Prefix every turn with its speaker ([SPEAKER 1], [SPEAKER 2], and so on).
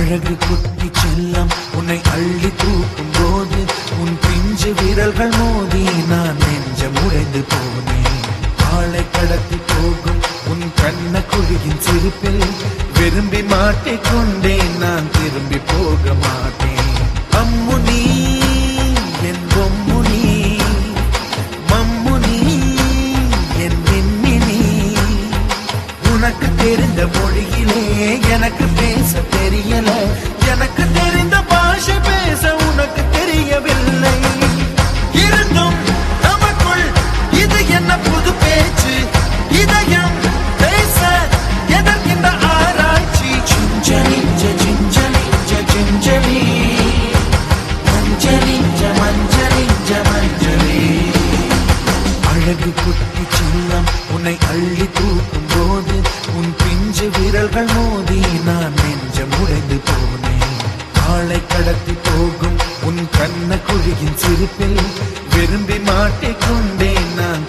[SPEAKER 1] அழகு குட்டி செல்லம் உன்னை அள்ளி தூக்கும் போது உன் பிஞ்சு விரல்கள் மோதி நான் நெஞ்சம் உடைந்து போனேன். ஆளை கடத்தி போகும் உன் கண்ண குழியின் சிரிப்பில் விரும்பி மாட்டிக்கொண்டேன், நான் திரும்பி போக மாட்டேன். அம்முனி என் பொம்முனி, மம்முனி என் மின்மினி, உனக்கு தெரிந்த மொழியிலே எனக்கு பேச தெரியல, எனக்கு தெரிந்த பாஷை பேச உனக்கு தெரியவில்லை. இருந்தும் நமக்குள் இது என்ன புது பேச்சு, இதயம் பேச எதற்கின்ற ஆராய்ச்சி. Gingelly gingelly gingelly மஞ்சளி மஞ்சளி மஞ்சளி. அழகு குட்டி செல்லம் உன்னை அள்ளி தூக்கும் போது உன் பிஞ்சு விரல்கள் மோதி நான் நெஞ்சம் உடைந்து போனேன். ஆளை கடத்தி போகும் உன் கண்ண குழியின் சிரிப்பில் விரும்பி மாட்டிக்கொண்டேன், நான்